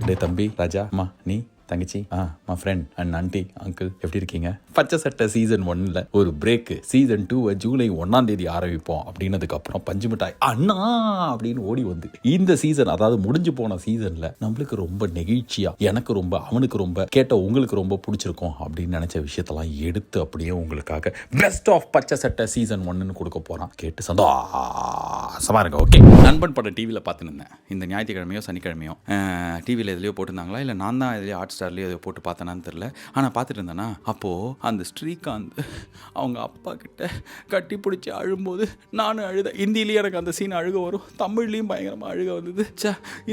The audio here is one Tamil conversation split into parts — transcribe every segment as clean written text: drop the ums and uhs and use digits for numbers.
டேய் தம்பி, ராஜா, அம்மா, நீ, தங்கச்சி, my friend and aunty, uncle, எப்படி இருக்கீங்க? பச்சை சட்டை சீசன் 1ல ஒரு பிரேக்கு. சீசன் 2 ஜூலை 1 ஆரம்பிப்போம் அப்படின்னதுக்கு அப்புறம் பஞ்சு மிட்டாய் அண்ணா அப்படின்னு ஓடி வந்து இந்த சீசன், அதாவது முடிஞ்சு போன சீசன்ல நம்மளுக்கு ரொம்ப நெகிழ்ச்சியா, எனக்கு ரொம்ப, அவனுக்கு ரொம்ப, கேட்ட உங்களுக்கு ரொம்ப பிடிச்சிருக்கும் அப்படின்னு நினைச்ச விஷயத்தெல்லாம் எடுத்து அப்படியே உங்களுக்காக பெஸ்ட் ஆஃப் பச்சை சட்டை சீசன் 1 கொடுக்க போறான். கேட்டு சந்தோஷமா இருங்க. ஓகே, நண்பன் படம் டிவியில் பார்த்துன்னு இருந்தேன். இந்த ஞாயிற்றுக்கிழமையோ சனிக்கிழமையோ டிவியில் எதுலையோ போட்டிருந்தாங்களா, இல்லை நான் தான் எதுலையோ ஹாட் ஸ்டார்லேயோ எதோ போட்டு பார்த்தேனான்னு தெரில. ஆனால் பார்த்துட்டு இருந்தேன்னா அப்போது அந்த ஸ்ரீகாந்த் அவங்க அப்பா கிட்ட கட்டி பிடிச்சி அழும்போது நானும் அழுதேன். ஹிந்திலேயும் எனக்கு அந்த சீன் அழுக வரும், தமிழ்லேயும் பயங்கரமாக அழுக வந்தது.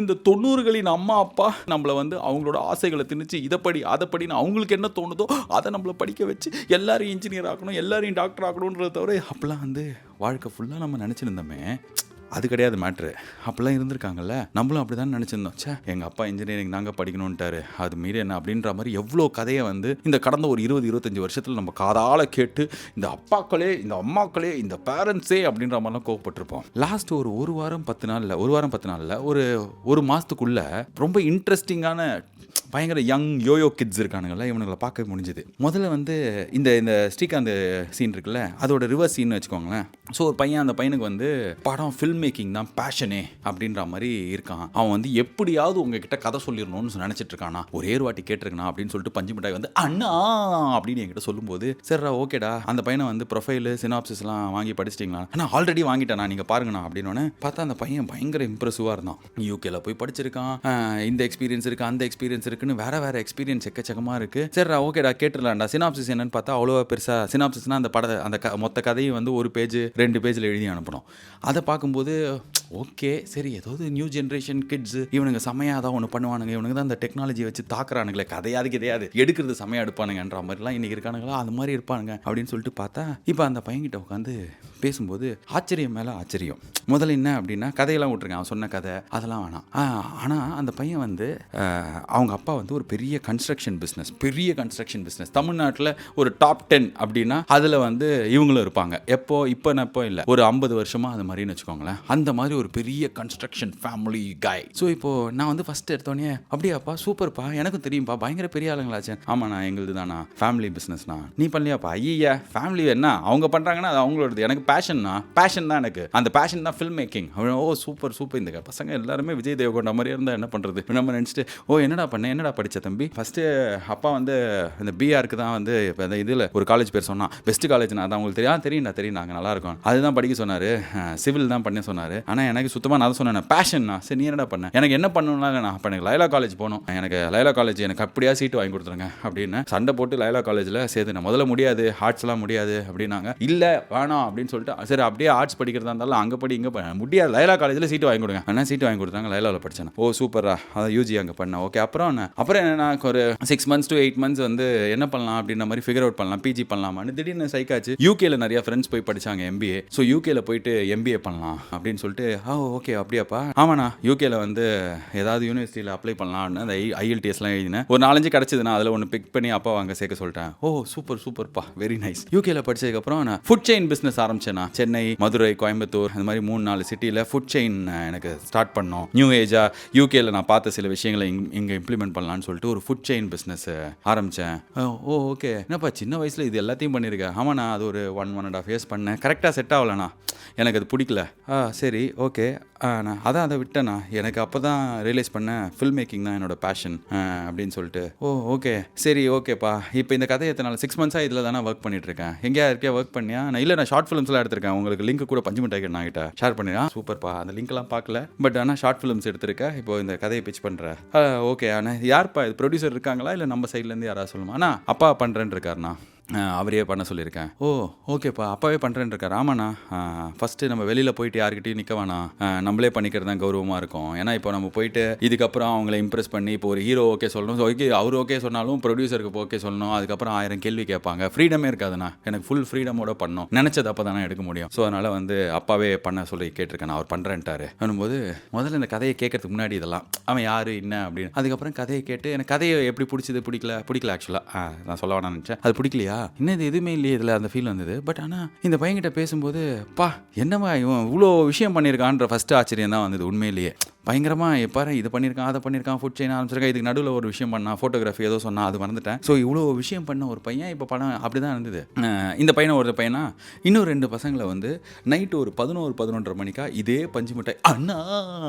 இந்த 90களின் அம்மா அப்பா நம்மளை வந்து அவங்களோட ஆசைகளை திணிச்சு இதைப்படி அதைப்படின்னு அவங்களுக்கு என்ன தோணுதோ அதை நம்மளை படிக்க வச்சு எல்லாரையும் இன்ஜினியர் ஆக்கணும், எல்லாரையும் டாக்டர் ஆக்கணுன்றத தவிர அப்போல்லாம் வந்து வாழ்க்கை ஃபுல்லாக நம்ம நினச்சிருந்தோமே. அது கிடையாது மேட்ரு. அப்போல்லாம் இருந்திருக்காங்கல்ல, நம்மளும் அப்படி தான் நினச்சிருந்தோம். எங்கள் அப்பா இன்ஜினியரிங் தாங்க படிக்கணுன்ட்டாரு, அது மீறி என்ன அப்படின்ற மாதிரி எவ்வளோ கதையை வந்து இந்த கடந்த ஒரு 20-25 வருஷத்தில் நம்ம காதால் கேட்டு இந்த அப்பாக்களே, இந்த அம்மாக்களே, இந்த பேரண்ட்ஸே அப்படின்ற மாதிரிலாம் கோவப்பட்டிருப்போம். லாஸ்ட் ஒரு வாரம் 10 நாளில் ஒரு மாதத்துக்குள்ள ரொம்ப இன்ட்ரெஸ்டிங்கான பயங்கர யங் யோயோ கிட்ஸ் இருக்கானுங்கள்ல, இவனுங்களை பார்க்க முடிஞ்சுது. முதல்ல வந்து இந்த ஸ்ரீகாந்த் சீன் இருக்குல்ல, அதோட ரிவர்ஸ் சீன் வச்சுக்கோங்களேன். ஸோ ஒரு பையன், அந்த பையனுக்கு வந்து படம் ஃபில்ம் மேக்கிங் தான் பேஷனே அப்படின்ற மாதிரி இருக்கான். அவன் வந்து எப்படியாவது உங்ககிட்ட கதை சொல்லிடணும்னு நினச்சிட்டு இருக்கானா. ஒரே ஒரு வாட்டி கேட்டிருக்கா அப்படின்னு சொல்லிட்டு பஞ்சு மிட்டாய் வந்து அண்ணா அப்படின்னு என்கிட்ட சொல்லும்போது, சரிடா ஓகேடா, அந்த பையனை வந்து ப்ரொஃபைலு சினாப்சிஸ்லாம் வாங்கி படிச்சிட்டிங்களா? ஆனால் ஆல்ரெடி வாங்கிட்டேண்ணா, நீங்கள் பாருங்கண்ணா அப்படின்னு பார்த்தா அந்த பையன் பயங்கர இம்ப்ரெசிவாக இருந்தான். யூகேல போய் படிச்சிருக்கான், இந்த எக்ஸ்பீரியன்ஸ் இருக்குது, அந்த எக்ஸ்பீரியன்ஸ் இருக்குன்னு வேற எக்ஸ்பீரியன்ஸ் எக்கச்சக்கமாக இருக்குது. சரிடா ஓகேடா கேட்டுடலாம்டா. சினாப்சிஸ் என்னன்னு பார்த்தா அவ்வளோ பெருசாக, சினாப்சிஸ்னால் அந்த படத்தை, அந்த மொத்த கதையை வந்து 1 பேஜ் 2 பேஜில் எழுதி அனுப்பணும். அதை பார்க்கும்போது ஓகே சரி, ஏதாவது நியூ ஜென்ரேஷன் கிட்ஸு இவனுங்க செமையாக தான் ஒன்று பண்ணுவானுங்க, இவனுங்க தான் அந்த டெக்னாலஜி வச்சு தாக்குறானுங்களே, கதையாது கிடையாது, எடுக்கிறது செமையாக எடுப்பானுங்கன்ற மாதிரிலாம் இன்றைக்கி இருக்கானுங்களா, அது மாதிரி இருப்பானுங்க அப்படின்னு சொல்லிட்டு பார்த்தா, இப்போ அந்த பையன்கிட்ட உட்காந்து பேசும்போது ஆச்சரியம் மேலே ஆச்சரியம். முதல்ல என்ன அப்படின்னா, கதையெல்லாம் விட்டுருங்க, அவன் சொன்ன கதை அதெல்லாம் வேணாம். ஆனால் அந்த பையன் வந்து அவங்க அப்பா வந்து ஒரு பெரிய கன்ஸ்ட்ரக்ஷன் பிஸ்னஸ் தமிழ்நாட்டில் ஒரு டாப் 10 அப்படின்னா அதில் வந்து இவங்களும் இருப்பாங்க. இப்போ இல்லை, ஒரு 50 வருஷமாக அது மாதிரின்னு வச்சுக்கோங்களேன். அந்த மாதிரி ஒரு பெரிய கன்ஸ்ட்ரக்ஷன் ஃபேமிலி காய். ஸோ இப்போது நான் வந்து ஃபஸ்ட் எடுத்தோடனே அப்படியாப்பா சூப்பர்ப்பா, எனக்கும் தெரியும்ப்பா, பயங்கர பெரிய ஆளுங்களாச்சு. ஆமாண்ணா எங்களுது தானா ஃபேமிலி பிஸ்னஸ்ண்ணா. நீ பண்ணலையாப்பா? ஐயா ஃபேமிலி என்ன அவங்க பண்ணுறாங்கன்னா அது அவங்களோடது, எனக்கு பேஷன் தான், எனக்கு அந்த பேஷன் தான் ஃபில்ம் மேக்கிங். ஓ சூப்பர், இந்த பசங்க எல்லாருமே விஜய் தேவகோண்டா மாதிரியே இருந்தால் என்ன பண்ணுறது நம்ம நினச்சிட்டு, ஓ என்னடா படித்த தம்பி? ஃபஸ்ட்டு அப்பா வந்து இந்த பிஆருக்கு தான் வந்து இப்போ அந்த இதில் ஒரு காலேஜ் பேர் சொன்னான், பெஸ்ட் காலேஜ். நான் தான் உங்களுக்கு தெரியும் நாங்கள் நல்லாயிருக்கோம், அதுதான் படிக்க சொன்னார், சிவில் தான் பண்ண சொன்னார். ஆனால் எனக்கு சுத்தமாக நான் தான் சொன்னேன் பேஷன்னா. சரி நீ என்னடா பண்ண? எனக்கு என்ன பண்ணணும்னா, நான் அப்போ எனக்கு லைலா காலேஜ் போகணும், எனக்கு லைலா காலேஜ் எனக்கு அப்படியா சீட்டு வாங்கி கொடுத்துருங்க அப்படின்னு சண்டை போட்டு லைலா காலேஜில் சேர்த்து, நான் முதல்ல முடியாது, ஆர்ட்ஸ்லாம் முடியாது அப்படின்னாங்க. இல்லை வேணாம் அப்படின்னு சொல்லிட்டு, சரி அப்படியே ஆர்ட்ஸ் படிக்கிறதா இருந்தாலும் அங்கே படி இங்கே முடியாது, லைலா காலேஜில் சீட்டு வாங்கி கொடுங்க. ஆனால் சீட்டு வாங்கி கொடுத்தாங்க, லைலாவில் படித்தேன். ஓ சூப்பரா, அதான் யூஜி அங்கே பண்ணேன். ஓகே அப்புறம் என்ன, ஒரு 6 months to 8 months வந்து என்ன பண்ணலாம் அப்படின்ற மாதிரி ஃபிகர் அவுட் பண்ணலாம், பிஜி பண்ணலாமான்னு திடீர்னு சைக்காச்சு. யூகேல நிறைய ஃப்ரெண்ட்ஸ் போய் படிச்சாங்க எம்பிஏ. ஸோ யூகேல போயிட்டு எம்பிஏ பண்ணலாம் அப்படின்னு சொல்லிட்டு, ஓகே அப்படியாப்பா, ஆமாண்ணா யூகேல வந்து ஏதாவது யூனிவர்சிட்டியில் அப்ளை பண்ணலாம் அப்படின்னு அந்த IELTSலாம் எழுதினேன். ஒரு 4-5 கிடச்சிதுன்னா அதில் ஒன்று பிக் பண்ணி அப்பா அங்கே சேர்க்க சொல்லிட்டேன். ஓ சூப்பர்ப்பா, வெரி நைஸ். யூகேல படிச்சதுக்கப்புறம் நான் ஃபுட் செயின் பிஸ்னஸ் ஆரம்பிச்சேன்னா, சென்னை, மதுரை, கோயம்புத்தூர் அந்த மாதிரி 3-4 சிட்டியில் ஃபுட் செயின் எனக்கு ஸ்டார்ட் பண்ணோம். நியூ ஏஜாக யூகேல நான் பார்த்த சில விஷயங்களை இங்கே இம்ப்ளிமெண்ட் பண்ணலான்னு சொல்லிட்டு ஒரு ஃபுட் செயின் பிஸ்னஸ் ஆரம்பித்தேன். ஓகே என்னப்பா சின்ன வயசில் இது எல்லாத்தையும் பண்ணியிருக்கேன்? ஆமாண்ணா அது ஒரு 1.5 years பண்ணேன், கரெக்டாக செட் ஆகலண்ணா, எனக்கு அது பிடிக்கல. சரி ஓகே, நான் அதை விட்டேண்ணா, எனக்கு அப்போ தான் ரியலைஸ் பண்ணேன் ஃபில்ம் மேக்கிங் தான் என்னோட பேஷன் அப்படின்னு சொல்லிட்டு. ஓகே சரி ஓகேப்பா, இப்போ இந்த கதையை எத்தனால 6 months இதில் தானே ஒர்க் பண்ணிட்டு இருக்கேன், எங்கேயா இருக்கே ஒர்க் பண்ணியா? நான் ஷார்ட் ஃபிலிம்ஸ்லாம் எடுத்திருக்கேன், உங்களுக்கு லிங்க் கூட பஞ்சு மிட்டாய் நான் கிட்ட ஷேர் பண்ணிடுறேன். சூப்பர்ப்பா, அந்த லிங்க்லாம் பார்க்கல, பட் ஆனால் ஷார்ட் ஃபிலிம்ஸ் எடுத்திருக்கேன், இப்போ இந்த கதையை பிச் பண்ணுறேன். ஓகே ஆனால் யார்ப்பா இது, ப்ரொடியூசர் இருக்காங்களா இல்லை நம்ம சைட்லேருந்து யாராவது சொல்லுமா? அண்ணா அப்பா பண்ணுறேன்னு இருக்காருண்ணா, அவரையே பண்ண சொல்லியிருக்கேன். ஓகேப்பா அப்பாவே பண்ணுறேன்னு இருக்கார். ஆமாண்ணா ஃபஸ்ட்டு நம்ம வெளியில் போயிட்டு யார்கிட்டையும் நிற்க வேணாம், நம்மளே பண்ணிக்கிறது தான் கௌரவமாக இருக்கும். ஏன்னா இப்போ நம்ம போயிட்டு இதுக்கப்புறம் அவங்கள இம்ப்ரெஸ் பண்ணி, இப்போ ஒரு ஹீரோ ஓகே சொல்லணும், ஓகே அவர் ஓகே சொன்னாலும் ப்ரொடியூசருக்கு ஓகே சொல்லணும், அதுக்கப்புறம் 1000 கேள்வி கேட்பாங்க, ஃப்ரீடமே இருக்காதுண்ணா. எனக்கு ஃபுல் ஃப்ரீடமோட பண்ணணும், நினச்சது அப்போ தானே எடுக்க முடியும். ஸோ அதனால் வந்து அப்பாவே பண்ண சொல்லி கேட்டிருக்கேன், அவர் பண்ணுறேன்ட்டாரு. பண்ணும்போது முதல்ல இந்த கதையை கேட்கறதுக்கு முன்னாடி இதெல்லாம் அவன் யார் என்ன அப்படின்னு, அதுக்கப்புறம் கதையை கேட்டு எனக்கு கதையை எப்படி பிடிச்சது பிடிக்கல ஆக்சுவலாக நான் சொல்ல வேணாம்னு நினச்சேன். அது பிடிக்கலையா? இல்லையா, இன்னும் எதுவுமே இல்லையே இதில் அந்த ஃபீல் வந்தது. பட் ஆனால் இந்த பையன்கிட்ட பேசும்போது பா என்னம்மா இவன் இவ்வளோ விஷயம் பண்ணியிருக்கான்ற ஃபஸ்ட்டு ஆச்சரியம் தான் வந்தது. உண்மையிலேயே பயங்கரமாக எப்பாரு இது பண்ணியிருக்கான், அதை பண்ணியிருக்கான், ஃபுட் செயின் ஆரம்பிச்சிருக்கேன், இதுக்கு நடுவில் ஒரு விஷயம் பண்ணான், ஃபோட்டோகிராஃபி ஏதோ சொன்னான், அது மறந்துட்டேன். ஸோ இவ்வளோ விஷயம் பண்ண ஒரு பையன் இப்போ படம் அப்படி தான் இருந்தது. இந்த பையனை ஒரு பையனா இன்னும் 2 பசங்களை வந்து நைட்டு ஒரு 11-11:30 மணிக்கா இதே பஞ்சு மிட்டாய் அண்ணா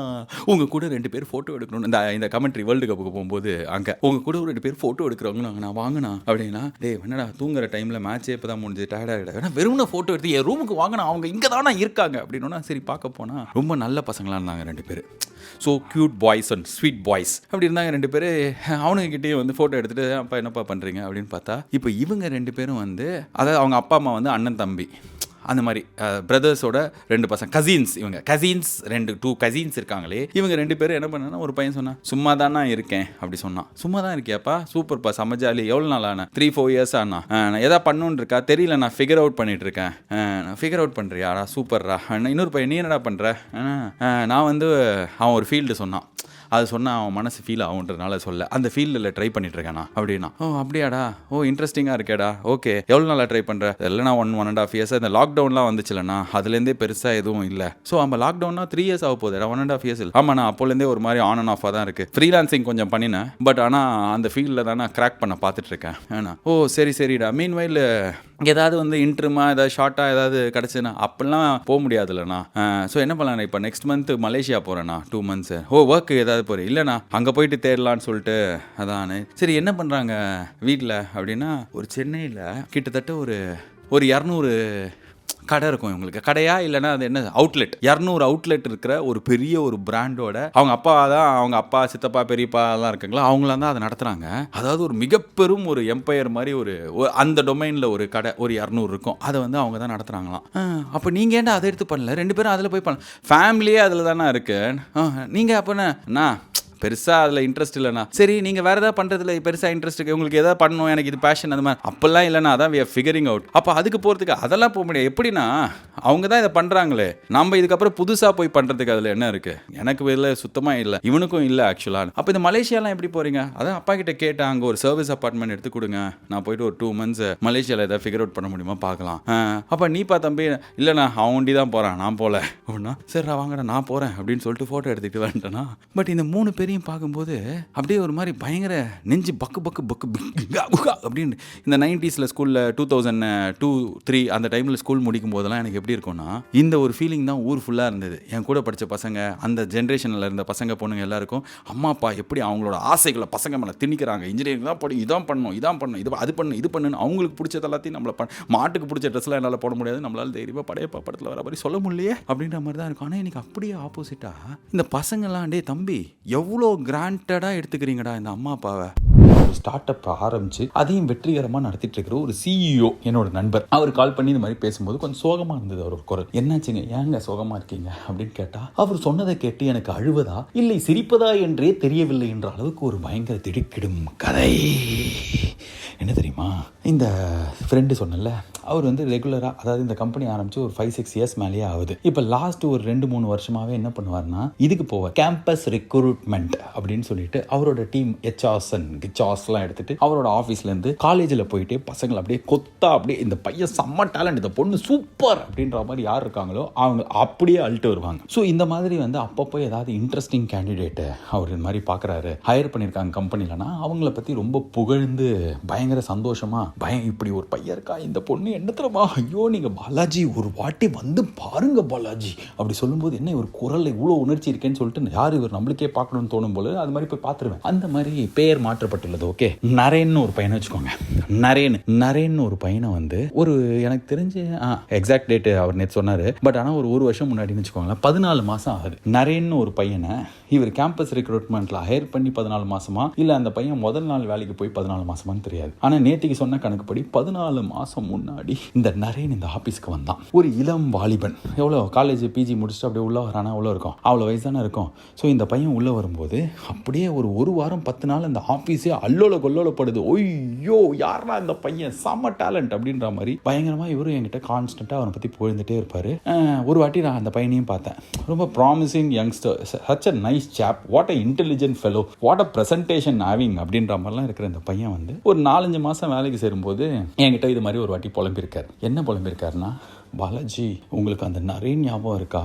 உங்கள் கூட 2 பேர் ஃபோட்டோ எடுக்கணும்னு இந்த கமெண்ட்ரி வேர்ல்டு கப்புக்கு போகும்போது அங்கே உங்கள் கூட ஒரு 2 பேர் ஃபோட்டோ எடுக்கிறவங்க நான் வாங்கினா அப்படின்னா, டே என்னடா தூங்குற டைமில் மேட்சே இப்போ தான் முடிஞ்சு டயர்டாக வெறும் ஃபோட்டோ எடுத்து என் ரூமுக்கு வாங்கினா அவங்க இங்கே தானே இருக்காங்க அப்படின்னா, சரி பார்க்க போனால் ரொம்ப நல்ல பசங்களாக இருந்தாங்க 2 பேர். So cute boys and sweet boys அப்படி இருந்தாங்க 2 பேர். அவனுங்கிட்டே வந்து ஃபோட்டோ எடுத்துகிட்டு அப்பா என்னப்பா பண்ணுறீங்க அப்படின்னு பார்த்தா, இப்போ இவங்க 2 பேரும் வந்து அதாவது அவங்க அப்பா அம்மா வந்து அண்ணன் தம்பி அந்த மாதிரி பிரதர்ஸோட 2 பசங்க கசின்ஸ். இவங்க கசின்ஸ் 2 கசின்ஸ் இருக்காங்களே, இவங்க 2 பேரும் என்ன பண்ணாங்கன்னா, ஒரு பையன் சொன்னான் சும்மா தானா இருக்கேன் அப்படி சொன்னான். சும்மா தான் இருக்கியாப்பா, சூப்பர்ப்பா, சமஜாலி, எவ்வளோ நாள் ஆனா 3-4 இயர்ஸ் ஆனா, நான் எதாவது பண்ணணுன்னு இருக்கா தெரியல, நான் ஃபிகர் அவுட் பண்ணிட்டு இருக்கேன். நான் ஃபிகர் அவுட் பண்ணுறியாடா, சூப்பர்ரா. இன்னொரு பையன் நீ என்னடா பண்ணுற, நான் வந்து அவன் ஒரு ஃபீல்டு சொன்னான், அது சொன்னால் அவன் மனசு ஃபீல் ஆகுன்றதுனால சொல்ல அந்த ஃபீல்டில் ட்ரை பண்ணிட்டுருக்கேண்ணா அப்படின்னா. ஓ அப்படியாடா, ஓ இன்ட்ரெஸ்டிங்காக இருக்கேடா, ஓகே எவ்வளோ நாளாக ட்ரை பண்ணுற, இல்லைனா 1.5 இயர்ஸ். இந்த லாக்டவுன்லாம் வந்துச்சுலண்ணா, அதுலேருந்தே பெருசாக எதுவும் இல்லை. ஸோ நம்ம லாக்டவுன்னா 3 இயர்ஸ் ஆக போகுது, 1.5 இயர்ஸ் இல்லை. ஆமாண்ணா, அப்போலேருந்தே ஒரு மாதிரி ஆன் அண்ட் ஆஃபாக தான் இருக்குது. ஃப்ரீலான்சிங் கொஞ்சம் பண்ணினேன், பட் ஆனால் அந்த ஃபீல்டில் தான் நான் கிராக் பண்ண பார்த்துட்ருக்கேன். ஏன்னா ஓ சரிடா, மீன்வைல் ஏதாவது வந்து இன்ட்ருமா ஏதாவது ஷார்ட்டாக ஏதாவது கிடச்சுன்னா அப்படிலாம் போக முடியாதுல்லண்ணா. ஸோ என்ன பண்ணலாம், இப்போ நெக்ஸ்ட் மந்த் மலேசியா போகிறேண்ணா 2 months. ஓ ஒர்க் ஏதாவது போகிறேன், இல்லைண்ணா அங்கே போயிட்டு தேடலான்னு சொல்லிட்டு அதான். சரி என்ன பண்ணுறாங்க வீட்டில் அப்படின்னா, ஒரு சென்னையில் கிட்டத்தட்ட ஒரு 200 கடை இருக்கும் இவங்களுக்கு. கடையா இல்லைன்னா அது என்ன அவுட்லெட், 200 அவுட்லெட் இருக்கிற ஒரு பெரிய ஒரு பிராண்டோட அவங்க அப்பா சித்தப்பா பெரியப்பா எல்லாம் இருக்குங்களா, அவங்களாம் தான் அதை நடத்துகிறாங்க. அதாவது ஒரு மிகப்பெரும் ஒரு எம்பையர் மாதிரி ஒரு அந்த டொமைனில் ஒரு கடை ஒரு 200 இருக்கும், அதை வந்து அவங்க தான் நடத்துகிறாங்களாம். அப்போ நீங்கள் ஏன்டா அதை எடுத்து பண்ணல, 2 பேரும் அதில் போய் பண்ணலாம், ஃபேமிலியே அதில் தானே இருக்கு. நீங்கள் அப்போண்ணா பெருசாக அதில் இன்ட்ரெஸ்ட் இல்லைண்ணா. சரி நீங்கள் வேறு எதாவது பண்ணுறதுல பெருசாக இன்ட்ரெஸ்ட் இருக்குது, உங்களுக்கு எதாவது பண்ணணும், எனக்கு இது பேஷன் அந்த மாதிரி அப்போல்லாம் இல்லைண்ணா, அதான் வி ஆர் ஃபிகரிங் அவுட். அப்போ அதுக்கு போகிறதுக்கு அதெல்லாம் போக முடியாது. எப்படின்னா அவங்க தான் இதை பண்ணுறாங்களே, நம்ம இதுக்கப்புறம் புதுசாக போய் பண்ணுறதுக்கு அதில் என்ன இருக்குது, எனக்கு வெளில சுத்தமாக இல்லை, இவனுக்கும் இல்லை ஆக்சுவலாக. அப்போ இந்த மலேசியாலாம் எப்படி போகிறீங்க, அதான் அப்பா கிட்ட கேட்டேன், அங்கே ஒரு சர்வீஸ் அப்பார்ட்மெண்ட் எடுத்து கொடுங்க, நான் போயிட்டு ஒரு 2 months மலேசியாவில் எதாவது ஃபிகர் அவுட் பண்ண முடியுமா பார்க்கலாம். அப்போ நீப்பா தம்பி, இல்லைண்ணா அவன் ஒண்டி தான் போகிறான், நான் போகல அப்படின்னா, சரிடா வாங்கடா நான் போகிறேன் அப்படின்னு சொல்லிட்டு ஃபோட்டோ எடுத்துக்கிட்டு வந்துட்டேன்னா. பட் இந்த 3 பேரையும் பார்க்கும்போது அப்படியே ஒரு மாதிரி பயங்கர நெஞ்சு பக்கு பக்கு பக்கு அப்படின்னு. இந்த 90s ஸ்கூலில் 2002-3 அந்த டைமில் ஸ்கூல் முடிக்கும் போதெல்லாம் எனக்கு எப்படி இருக்கும்னா, இந்த ஒரு ஃபீலிங் தான் ஊர் ஃபுல்லாக இருந்தது. என் கூட படித்த பசங்க, அந்த ஜென்ரேஷனில் இருந்த பசங்க பொண்ணுங்க எல்லாருக்கும் அம்மா அப்பா எப்படி அவங்களோட ஆசைகளை பசங்க மேலே திணிக்கிறாங்க. இன்ஜினியரிங் தான் படி, இதான் பண்ணணும், இது பண்ணணும், அவங்களுக்கு பிடிச்சது எல்லாத்தையும் நம்மளை மாட்டுக்கு பிடிச்ச ட்ரெஸ்லாம் என்னால் போட முடியாது, நம்மளால் தைரியமாக படையப்பா படத்தில் வர மாதிரி சொல்ல முடியலையே அப்படின்ற மாதிரி தான் இருக்கும். ஆனால் எனக்கு அப்படியே ஆப்போசிட்டாக இந்த பசங்கள்லாம், டே தம்பி எவ்வளோ கிராண்டடாக எடுத்துக்கிறீங்கடா இந்த அம்மா அப்பாவை. ஒரு ஸ்டார்ட் அப் ஆரம்பிச்சு அதையும் வெற்றிகரமாக நடத்திட்டு இருக்கிற ஒரு CEO என்னோட நண்பர், அவர் கால் பண்ணி இந்த மாதிரி பேசும்போது கொஞ்சம் சோகமாக இருந்தது. அவர் குரல், என்னாச்சுங்க ஏங்க சோகமாக இருக்கீங்க அப்படின்னு கேட்டால், அவர் சொன்னதை கேட்டு எனக்கு அழுவதா இல்லை சிரிப்பதா என்றே தெரியவில்லை என்ற அளவுக்கு ஒரு பயங்கர திடுக்கிடும் கதை. என்ன தெரியுமா, இந்த ஃப்ரெண்டு சொன்னல, அவர் வந்து ரெகுலராக, அதாவது இந்த கம்பெனி ஆரம்பித்து ஒரு 5-6 இயர்ஸ் மேலேயே ஆகுது. இப்போ லாஸ்ட் ஒரு 2-3 வருஷமாகவே என்ன பண்ணுவார்னா, இதுக்கு போவார், கேம்பஸ் ரெக்ரூட்மெண்ட் அப்படின்னு சொல்லிட்டு அவரோட டீம் கிச்சாஸ்லாம் எடுத்துட்டு அவரோட ஆஃபீஸ்லேருந்து காலேஜில் போயிட்டு பசங்களை அப்படியே கொத்தா அப்படியே இந்த பையன் செம்ம டேலண்ட், இந்த பொண்ணு சூப்பர் அப்படின்ற மாதிரி யார் இருக்காங்களோ அவங்க அப்படியே அழுட்டு வருவாங்க. ஸோ இந்த மாதிரி வந்து அப்பப்போ ஏதாவது இன்ட்ரெஸ்டிங் கேண்டிடேட்டு அவர் இந்த மாதிரி பார்க்குறாரு, ஹையர் பண்ணியிருக்காங்க கம்பெனிலனா, அவங்கள பற்றி ரொம்ப புகழ்ந்து பயங்கர சந்தோஷமா, இப்படி ஒரு பையன் இருக்கா, இந்த பொண்ணு என்ன தெரியுமா, ஐயோ நீங்கள் பாலாஜி ஒரு வாட்டி வந்து பாருங்க பாலாஜி அப்படி சொல்லும்போது, என்ன ஒரு குரல் இவ்வளோ உணர்ச்சி இருக்கேன்னு சொல்லிட்டு யார் இவர் நம்மளுக்கே பார்க்கணும்னு தோணும் போல அது மாதிரி போய் பார்த்துருவேன். அந்த மாதிரி பெயர் மாற்றப்பட்டுள்ளது. ஓகே, நரேன்னு ஒரு பையனை வச்சுக்கோங்க. நரேன்னு ஒரு பையனை வந்து ஒரு எனக்கு தெரிஞ்சு எக்ஸாக்ட் டேட் அவர் நேற்று சொன்னார், பட் ஆனால் ஒரு வருஷம் முன்னாடின்னு வச்சுக்கோங்களேன், 14 மாதம் ஆகுது. நரேன்னு ஒரு பையனை இவர் கேம்பஸ் ரெக்ரூட்மெண்ட்டில் ஹையர் பண்ணி 14 மாதமா இல்லை அந்த பையன் முதல் நாள் வேலைக்கு போய் 14 மாதமானு தெரியாது. ஆனால் நேற்றுக்கு சொன்ன கணக்குப்படி 14 மாதம் முன்னாடி இந்த நரேன் இந்த ஆஃபீஸ்க்கு வந்தான். ஒரு இளம் வாலிபன், எவ்வளோ காலேஜ் பிஜி முடிச்சுட்டு அப்படியே உள்ள வரானா, அவ்வளோ இருக்கும், அவ்வளோ வயசு தானே இருக்கும். ஸோ இந்த பையன் உள்ளே வரும்போது அப்படியே ஒரு வாரம் 10 நாள் அந்த ஆஃபீஸே அல்லோல கொல்லோலப்படுது. ஐயோ யாரா இந்த பையன், செம்ம டேலண்ட் அப்படின்ற மாதிரி பயங்கரமாக இவரும் என்கிட்ட கான்ஸ்டன்ட்டாக அவனை பற்றி போயிருந்துட்டே இருப்பார். ஒரு வாட்டி நான் அந்த பையனையும் பார்த்தேன். ரொம்ப promising youngster, such a nice chap, what a intelligent fellow, what a presentation having அப்படின்ற மாதிரிலாம் இருக்கிற இந்த பையன் வந்து ஒரு 4-5 மாதம் வேலைக்கு சேரும்போது என்கிட்ட இது மாதிரி ஒரு வாட்டி புலம்பிருக்கார். என்ன புலம்பிருக்காருன்னா, பாலாஜி உங்களுக்கு அந்த நரேன் ஞாபகம் இருக்கா?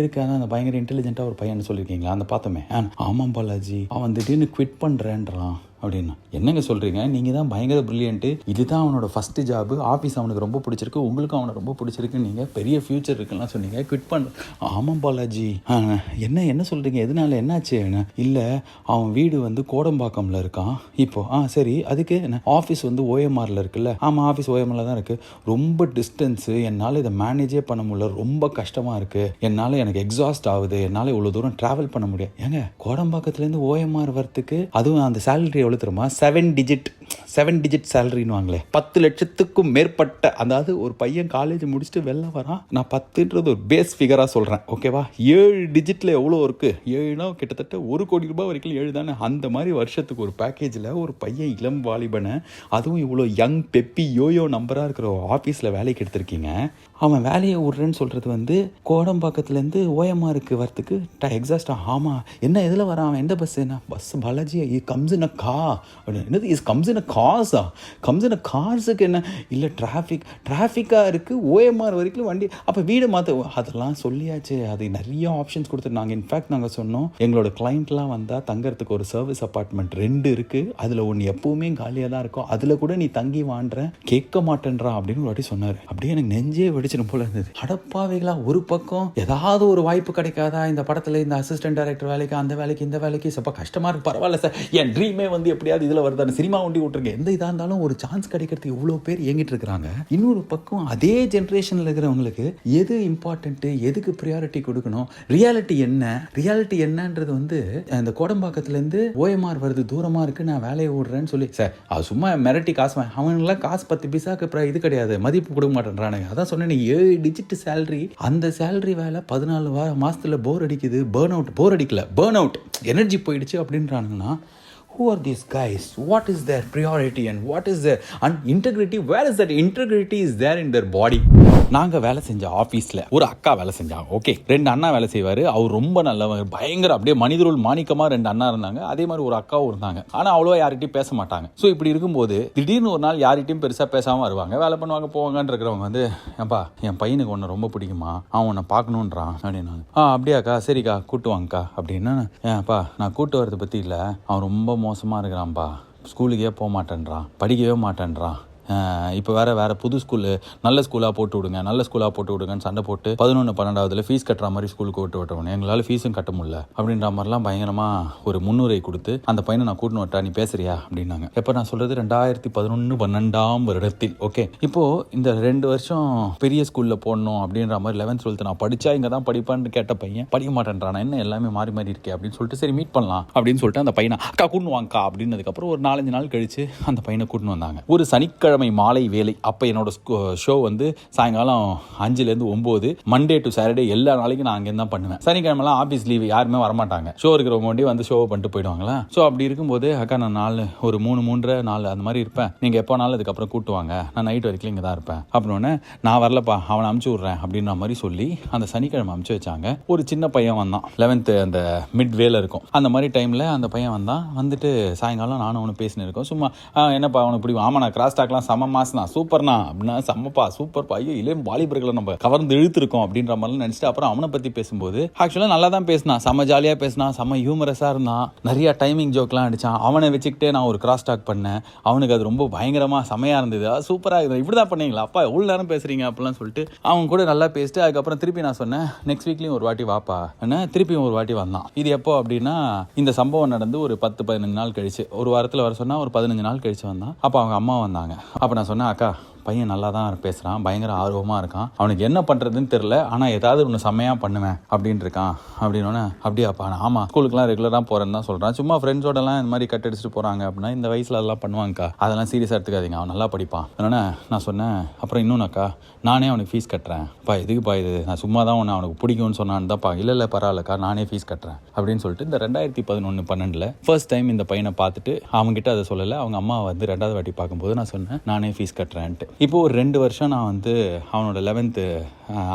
இருக்கு. அந்த பயங்கர இன்டெலிஜென்ட்டாக ஒரு பையன் சொல்லியிருக்கீங்களா, அந்த பார்த்தோமே. ஆமாம் பாலாஜி, அவன் திடீர்னு குவிட் பண்ணுறேன்றான் அப்படின்னா. என்னங்க சொல்கிறீங்க, நீங்கள் தான் பயங்கர ப்ரில்லியன்ட்டு, இதுதான் அவனோட ஃபஸ்ட்டு ஜாபு, ஆஃபீஸ் அவனுக்கு ரொம்ப பிடிச்சிருக்கு, உங்களுக்கும் அவனை ரொம்ப பிடிச்சிருக்கு, நீங்கள் பெரிய ஃப்யூச்சர் இருக்குலாம் சொன்னீங்க, குவிட் பண்ண. ஆமாம் பாலாஜி. என்ன சொல்கிறீங்க, எதனால, என்னாச்சு? இல்லை, அவன் வீடு வந்து கோடம்பாக்கமில் இருக்கான் இப்போ. சரி, அதுக்கு என்ன, ஆஃபீஸ் வந்து ஓஎம்ஆரில் இருக்குல்ல? ஆமாம், ஆஃபீஸ் ஓஎம்ஆரில் தான் இருக்குது. ரொம்ப டிஸ்டன்ஸு, என்னால் இதை மேனேஜே பண்ண முடியல, ரொம்ப கஷ்டமாக இருக்குது, என்னால் எனக்கு எக்ஸாஸ்ட் ஆகுது, என்னால் இவ்வளோ தூரம் ட்ராவல் பண்ண முடியாது. ஏங்க, கோடம்பாக்கத்துலேருந்து ஓஎம்ஆர் வரத்துக்கு, அதுவும் அந்த சேலரி எவ்வளோ தெரியுமா? 7 டிஜிட் சேலரின்னு வாங்களே, 10 லட்சத்துக்கும் மேற்பட்ட. அதாவது ஒரு பையன் காலேஜ் முடிச்சுட்டு வெளில வரான், நான் 10ன்றது ஒரு பேஸ் ஃபிகராக சொல்கிறேன், ஓகேவா? 7 டிஜிட்டில் எவ்வளோ இருக்குது? 7னா கிட்டத்தட்ட 1 கோடி ரூபாய் வரைக்கும் 7 தானே. அந்த மாதிரி வருஷத்துக்கு ஒரு பேக்கேஜில் ஒரு பையன், இளம் வாலிபனை, அதுவும் இவ்வளோ யங் பெப்பி யோயோ நம்பராக இருக்கிற ஆஃபீஸில் வேலைக்கு எடுத்திருக்கீங்க. அவன் வேலையை விட்றேன்னு சொல்கிறது வந்து கோடம்பாக்கத்துலேருந்து ஓஎம்ஆருக்கு வரத்துக்கு எக்ஸாஸ்டா? ஆமாம். என்ன எதில் வரான் அவன், எந்த பஸ்? என்ன bus Balaji? Comes in a car. என்னது இஸ் கம்ஸ் இன் அ கார்ஸா? கம்ஸ் இன் அ கார்ஸுக்கு என்ன? இல்லை, டிராஃபிக்காக இருக்குது, ஓஎம்ஆர் வரைக்கும் வண்டி. அப்போ வீடு மாற்ற, அதெல்லாம் சொல்லியாச்சு. அது நிறைய ஆப்ஷன்ஸ் கொடுத்துருந்தாங்க. இன்ஃபேக்ட் நாங்கள் சொன்னோம், எங்களோட கிளைண்ட்லாம் வந்தால் தங்கறதுக்கு ஒரு சர்வீஸ் அப்பார்ட்மெண்ட் 2 இருக்குது, அதில் ஒன்று எப்போவுமே காலியாக தான் இருக்கும், அதில் கூட நீ தங்கி வாண்டுற, கேட்க மாட்டேன்றா அப்படின்னு ஒரு வாட்டி சொன்னார். அப்படியே எனக்கு நெஞ்சே வெடிச்சிடும் போல இருந்தது. அடப்பாவைகளா, ஒரு பக்கம் ஏதாவது ஒரு வாய்ப்பு கிடைக்காதா இந்த படத்தில், இந்த அசிஸ்டன்ட் டைரக்டர் வேலைக்கு, அந்த வேலைக்கு, இந்த வேலைக்கு, சப்பா கஷ்டமாக இருக்குது, பரவாயில்ல சார், என் ட்ரீமே வந்து எப்படியாவது இதில் வருதான, சினிமா ஒண்டி விட்டுருங்க, எந்த இதாக இருந்தாலும் ஒரு சான்ஸ் கிடைக்கிறதுக்கு இவ்வளோ பேர் இயங்கிட்டு இருக்கிறாங்க. இன்னொரு பக்கம் அதே ஜென்ரேஷனில் இருக்கிறவங்களுக்கு எது இம்பார்ட்டன்ட்டு, எதுக்கு ப்ரியாரிட்டி கொடுக்கணும், ரியாலிட்டி என்னன்றது வந்து, இந்த கோடம்பாக்கத்துலேருந்து ஓஎம்ஆர் வருது, தூரமாக இருக்குது, நான் வேலையை விடுறேன்னு சொல்லி, சார் அது சும்மா மிரட்டி காசு அவனுங்களாம் காசு 10 பைசாக்கு இது கிடையாது, மதிப்பு கொடுக்க மாட்டேன்றானுங்க. அதான் சொன்னேன், 7 டிஜிட் சேலரி, அந்த சேலரி வேலை 14 மாதத்தில் போர் அடிக்குது, போர் அடிக்கல, பேர்ன் அவுட், எனர்ஜி போயிடுச்சு அப்படின்றானுங்கன்னா, who are these guys? What is their priority and what is their integrity? Where is that integrity is there in their body? நாங்கள் வேலை செஞ்ச ஆஃபீஸில் ஒரு அக்கா வேலை செஞ்சாங்க. ஓகே, 2 அண்ணா வேலை செய்வார். அவர் ரொம்ப நல்லவர், பயங்கர அப்படியே மனிதருள் மாணிக்கமாக 2 அண்ணா இருந்தாங்க. அதே மாதிரி ஒரு அக்காவும் இருந்தாங்க. ஆனால் அவ்வளோவா யார்கிட்டையும் பேச மாட்டாங்க. ஸோ இப்படி இருக்கும்போது திடீர்னு ஒரு நாள் யார்கிட்டையும் பெருசாக பேசாமல் வருவாங்க, வேலை பண்ணுவாங்க, போவாங்கன்னு இருக்கிறவங்க வந்து, ஏன்பா என் பையனுக்கு ஒன்று ரொம்ப பிடிக்குமா, அவன் உன்னை பார்க்கணுன்றான் அப்படின்னாங்க. அப்படியாக்கா, சரிக்கா கூட்டு வாங்கக்கா அப்படின்னா, ஏன்ப்பா நான் கூட்டு வரதை பற்றி இல்லை, அவன் ரொம்ப மோசமாக இருக்கிறான்ப்பா, ஸ்கூலுக்கே போக மாட்டேன்றான், படிக்கவே மாட்டேன்றான், இப்போ வேறு புது ஸ்கூலு, நல்ல ஸ்கூலாக போட்டு விடுங்கன்னு சண்டை போட்டு 11, 12வதுல ஃபீஸ் கட்டுற மாதிரி ஸ்கூலுக்கு விட்டோம், எங்களால் ஃபீஸும் கட்ட முடியல அப்படின்ற மாதிரிலாம் பயங்கரமாக ஒரு முன்னுரை கொடுத்து, அந்த பையனை நான் கூட்டின்னு விட்டா, நீ பேசுறியா அப்படின்னாங்க. எப்போ நான் சொல்கிறது 2011-12ஆம் வருடத்தில். ஓகே, இப்போது இந்த 2 வருஷம் பெரிய ஸ்கூலில் போடணும் அப்படின்ற மாதிரி 11th 12th நான் படித்தா இங்கே தான் படிப்பான்னு கேட்ட பையன் படிக்க மாட்டேன்றான், என்ன எல்லாமே மாறி மாறி இருக்கே அப்படின்னு சொல்லிட்டு, சரி மீட் பண்ணலாம் அப்படின்னு சொல்லிட்டு அந்த பையனை அக்கா கூட்டின்னு வாங்கக்கா அப்படின்னதுக்கப்புறம் ஒரு 4-5 நாள் கழித்து அந்த பையனை கூட்டின்னு வந்தாங்க. ஒரு சனிக்கிழமை மாலை வேலை. அப்போ என்னோட ஷோ வந்து சாயங்காலம் 5லேருந்து 9, மண்டே டு சாட்டர்டே எல்லா நாளைக்கும் நான் அங்கேருந்து தான் பண்ணுவேன். சனிக்கிழமெல்லாம் ஆஃபீஸ் லீவு, யாருமே வரமாட்டாங்க, ஷோ இருக்கிறவங்க மட்டும் வந்து ஷோவை பண்ணிட்டு போயிடுவாங்களா. ஸோ அப்படி இருக்கும்போது, அக்கா நான் ஒரு 3, 3:30, 4 அந்த மாதிரி இருப்பேன், நீங்கள் எப்போ நாளும் அதுக்கப்புறம் கூட்டுவாங்க, நான் நைட் வரைக்கும் இங்கே தான் இருப்பேன் அப்படின்னு. நான் வரலப்பா, அவனை அமுச்சு விட்றேன் அப்படின்ற மாதிரி சொல்லி அந்த சனிக்கிழமை அமுச்சு வச்சாங்க. ஒரு சின்ன பையன் வந்தான், 11th அந்த மிட் வேல இருக்கும், அந்த மாதிரி டைமில் அந்த பையன் வந்தான். வந்துட்டு சாயங்காலம் நானும் அவனு பேசினு இருக்கோம். சும்மா என்னப்பா அவனுக்கு பிடிக்கும், ஆமாம் நான் கிராஸ் டாக்லாம் செம்ம மாசனா, சூப்பர்னா அப்படின்னா, செம்மப்பா சூப்பர்ப்பா, ஐயோ இளைய வாலிபர்களை நம்ம கவர்ந்து இழுத்துருக்கோம் அப்படின்ற மாதிரிலாம் நினச்சிட்டு, அப்புறம் அவனை பற்றி பேசும்போது ஆக்சுவலாக நல்லா தான் பேசினான், செம்ம ஜாலியாக பேசினான், செம்ம ஹியூமரஸாக இருந்தான், நிறைய டைமிங் ஜோக்லாம் அடித்தான். அவனை வச்சுக்கிட்டே நான் ஒரு கிராஸ் டாக் பண்ணேன், அவனுக்கு அது ரொம்ப பயங்கரமாக செம்மையாக இருந்தது, சூப்பராக இருக்குது, இப்படி தான் பண்ணீங்களா அப்பா, எவ்வளோ நேரம் பேசுகிறீங்க அப்படிலாம் சொல்லிட்டு அவன் கூட நல்லா பேசிட்டு, அதுக்கப்புறம் திருப்பி நான் சொன்னேன், நெக்ஸ்ட் வீக்லேயும் ஒரு வாட்டி வாப்பா என்ன, திருப்பியும் ஒரு வாட்டி வந்தான். இது எப்போ அப்படின்னா, இந்த சம்பவம் நடந்து ஒரு 10-15 நாள் கழிச்சு, ஒரு வாரத்தில் வர சொன்னால் ஒரு 15 நாள் கழிச்சு வந்தான். அப்போ அவங்க அம்மா வந்தாங்க. அப்போ நான் சொன்னேன், அக்கா பையன் நல்லா தான் பேசுகிறான், பயங்கர ஆர்வமாக இருக்கான், அவனுக்கு என்ன பண்ணுறதுன்னு தெரில, ஆனால் ஏதாவது ஒன்று செம்மையாக பண்ணுவேன் அப்படின்னு இருக்கான் அப்படின்னோடனே அப்படியாப்பா ஆமாம் ஸ்கூலுக்குலாம் ரெகுலராக போகிறேன்னு தான் சொல்கிறான், சும்மா ஃப்ரெண்ட்ஸோடலாம் இந்த மாதிரி கட் அடிச்சுட்டு போகிறாங்க அப்படின்னா இந்த வயசில் அதெல்லாம் பண்ணுவாங்கக்கா, அதெல்லாம் சீரியஸாக எடுத்துக்காதீங்க, அவன் நல்லா படிப்பான். அதனால் நான் சொன்னேன் அப்புறம் இன்னொன்னுக்கா நானே அவனுக்கு ஃபீஸ் கட்டுறேன். எதுக்குப்பா இது, நான் சும்மா தான் ஒன்று அவனுக்கு பிடிக்கும்னு சொன்னான்னு தான்ப்பா. இல்லை பரவாயில்லக்கா நானே ஃபீஸ் கட்டுறேன் அப்படின்னு சொல்லிட்டு இந்த 2011-12 ஃபர்ஸ்ட் டைம் இந்த பையனை பார்த்துட்டு அவங்ககிட்ட அதை சொல்லலை, அவங்க அம்மா வந்து 2வது வாட்டி பார்க்கும்போது நான் சொன்னேன் நானே ஃபீஸ் கட்டுறேன்ட்டு. இப்போது ஒரு 2 வருஷம் நான் வந்து அவனோட 11th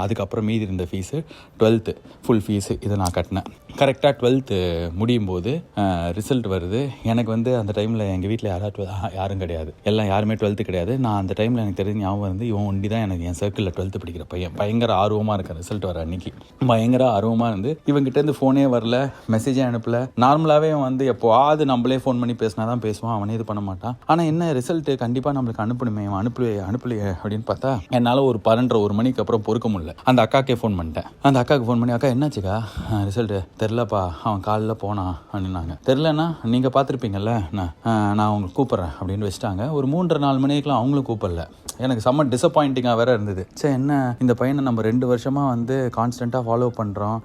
அதுக்கப்புறம் மீதி இருந்த ஃபீஸு 12th ஃபுல் ஃபீஸு இதை நான் கட்டினேன். கரெக்டாக 12th முடியும் போது ரிசல்ட் வருது. எனக்கு வந்து அந்த டைமில் எங்கள் வீட்டில் யாரும் கிடையாது, எல்லாம் யாருமே 12th கிடையாது. நான் அந்த டைமில் எனக்கு தெரிஞ்ச ஞாபகம் வந்து இவன் ஒண்டி தான் எனக்கு என் சர்க்கிளில் 12th படிக்கிற பையன். பயங்கர ஆர்வமாக இருக்கேன் ரிசல்ட் வர அன்னைக்கு, பயங்கர ஆர்வமாக இருந்து இவங்கிட்டேருந்து ஃபோனே வரல, மெசேஜே அனுப்பல. நார்மலாகவே வந்து எப்போவாது நம்மளே ஃபோன் பண்ணி பேசினா தான் பேசுவான், அவனே இது பண்ண மாட்டான். ஆனால் என்ன ரிசல்ட்டு கண்டிப்பாக நம்மளுக்கு அனுப்பணுமே, அவன் அனுப்பலையே அப்படின்னு பார்த்தா என்னால் ஒரு 12-1 மணிக்கு அப்புறம் பொறுக்க முடியல. அந்த அக்காக்கே ஃபோன் பண்ணிட்டேன். அந்த அக்காவுக்கு ஃபோன் பண்ணி அக்கா என்னாச்சுக்கா ரிசல்ட்டு தெரிலப்பா, அவன் காலையில் போனான் அப்படின்னாங்க. தெரிலன்னா நீங்கள் பார்த்துருப்பீங்கல்ல, நான் உங்களுக்கு கூப்பிட்றேன் அப்படின்னு வச்சுட்டாங்க. ஒரு 3-4 மணிக்கெலாம் அவங்களும் கூப்பிடல. எனக்கு செம்ம டிசப்பாயிண்டிங்காக வேற இருந்தது. சரி என்ன இந்த பையனை நம்ம 2 வருஷமாக வந்து கான்ஸ்டண்ட்டாக ஃபாலோ பண்ணுறோம்,